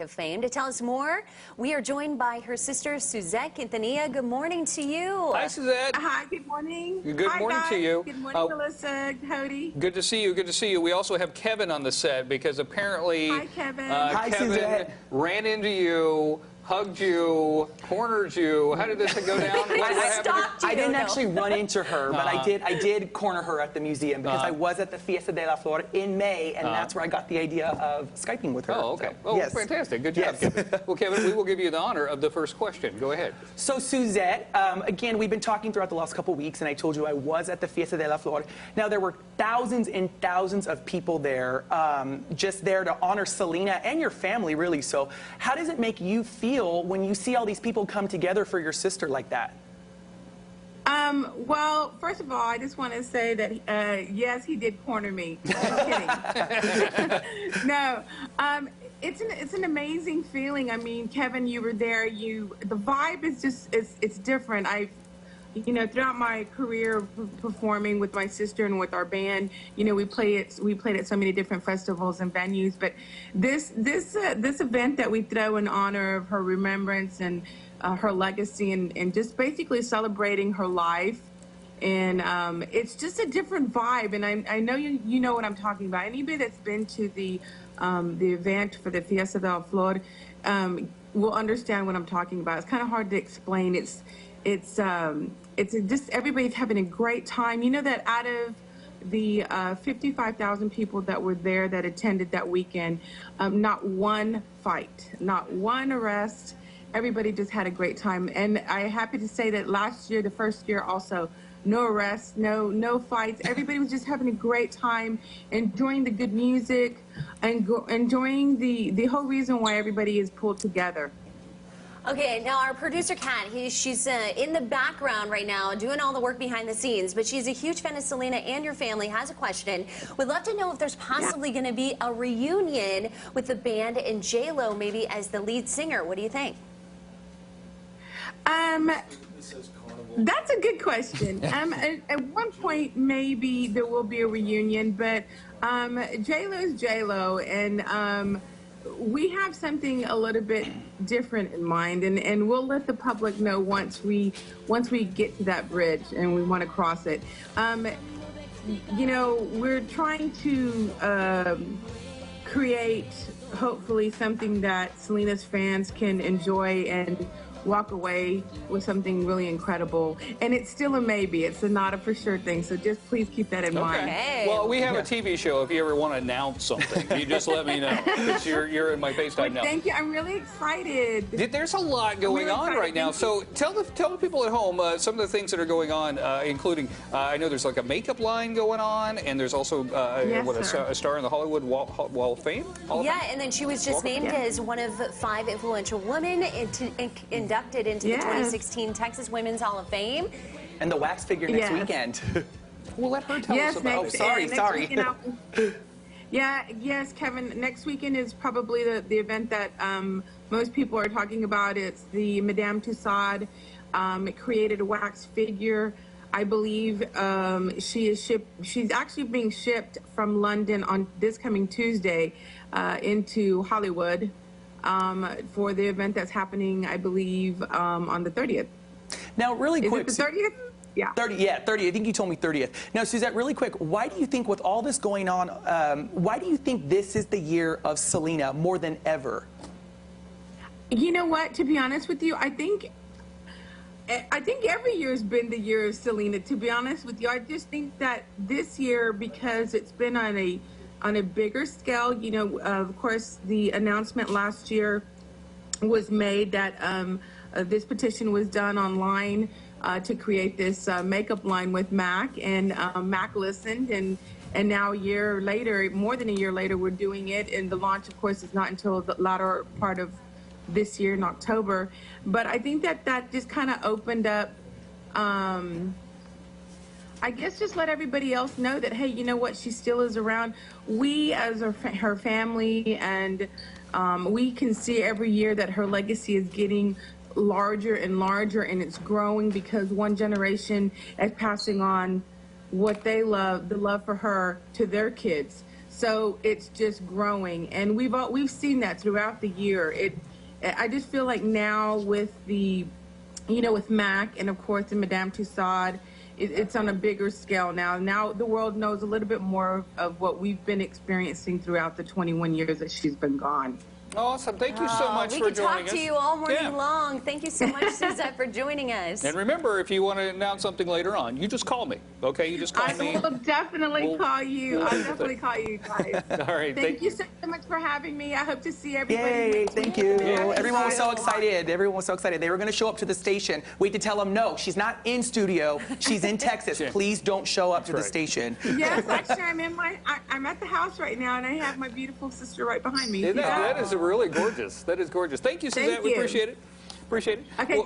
of fame. To tell us more, we are joined by her sister, Suzette Quintanilla. Good morning to you. Hi, Suzette. Hi, good morning. Good morning guys. to you. Good morning, Melissa, Cody. Good to see you. Good to see you. We also have Kevin on the set because apparently Hi, Kevin. Hi, Kevin Suzette. ran into you, hugged you, cornered you. How did this go down? What happened? I didn't actually run into her, but I did corner her at the museum because I was at the Fiesta de la Flor in May, and that's where I got the idea of Skyping with her. Oh, okay. So, Oh, yes. fantastic. Good job, Kevin. Well, Kevin, we will give you the honor of the first question. Go ahead. So, Suzette, again, we've been talking throughout the last couple weeks, and I told you I was at the Fiesta de la Flor. Now, there were thousands and thousands of people there, just there to honor Selena and your family, really. So, how does it make you feel when you see all these people come together for your sister like that? Well, first of all, I just want to say that, yes, he did corner me. I'm kidding. No, it's an amazing feeling. I mean, Kevin, you were there. The vibe is just, it's different. Throughout my career performing with my sister and with our band, we played at so many different festivals and venues. But this event that we throw in honor of her remembrance and her legacy and just basically celebrating her life, and it's just a different vibe. And I know you know what I'm talking about. Anybody that's been to the event for the Fiesta de la Flor will understand what I'm talking about. It's kind of hard to explain. It's just everybody's having a great time. You know that out of the 55,000 people that were there that attended that weekend, not one fight, not one arrest. Everybody just had a great time. And I'm happy to say that last year, the first year also, no arrests, no fights. Everybody was just having a great time, enjoying the good music, and enjoying the whole reason why everybody is pulled together. Okay, now our producer, Kat, she's in the background right now doing all the work behind the scenes, but she's a huge fan of Selena and your family, has a question. We'd love to know if there's possibly going to be a reunion with the band and J-Lo maybe as the lead singer. What do you think? That's a good question. At one point, maybe there will be a reunion, but J-Lo is J-Lo, and we have something a little bit different in mind, and we'll let the public know once we get to that bridge and we want to cross it. We're trying to create, hopefully, something that Selena's fans can enjoy and walk away with something really incredible. And it's still a maybe. It's not a for sure thing. So just please keep that in mind. Okay. Well, we have a TV show. If you ever want to announce something, you just let me know. Because you're in my FaceTime now. Thank you. I'm really excited. There's a lot going on right now. So tell the people at home some of the things that are going on, including, I know there's like a makeup line going on, and there's also a star in the Hollywood Wall of Fame? And then she was just named as one of 5 influential women inducted into the 2016 Texas Women's Hall of Fame. And the wax figure next weekend. Well, let her tell us about it. Sorry. Yes, Kevin. Next weekend is probably the event that most people are talking about. It's the Madame Tussauds. It created a wax figure. I believe she's actually being shipped from London on this coming Tuesday into Hollywood for the event that's happening, I believe, on the 30th. Now, really quick. Is it the 30th? Yeah. 30. I think you told me 30th. Now, Suzette, really quick, why do you think with all this going on, why do you think this is the year of Selena more than ever? You know what? To be honest with you, I think every year has been the year of Selena, to be honest with you. I just think that this year, because it's been on a bigger scale, of course, the announcement last year was made that this petition was done online to create this makeup line with MAC, and MAC listened, and now a year later, more than a year later, we're doing it, and the launch, of course, is not until the latter part of this year in October. But I think that just kind of opened up, I guess, just let everybody else know that, hey, you know what, she still is around. We, as her family, and we can see every year that her legacy is getting larger and larger, and it's growing because one generation is passing on what they love, the love for her, to their kids. So it's just growing, and we've seen that throughout the year. I just feel like now with with Mac and of course the Madame Tussauds, it's on a bigger scale now. Now the world knows a little bit more of what we've been experiencing throughout the 21 years that she's been gone. Awesome. Thank you so much for joining us. We could talk to you all morning long. Thank you so much, Suzette, for joining us. And remember, if you want to announce something later on, you just call me. Okay? You just call me. I will definitely call you. I'll definitely call you guys. All right. Thank you so much for having me. I hope to see everybody. Yay, thank you. Yeah. Everyone was so excited. Everyone was so excited. They were going to show up to the station. We had to tell them, no, she's not in studio. She's in Texas. Please don't show up to the station. Yes, actually, I'm at the house right now, and I have my beautiful sister right behind me. That is really gorgeous. That is gorgeous. Thank you, Suzette. We appreciate it. Appreciate it. Okay,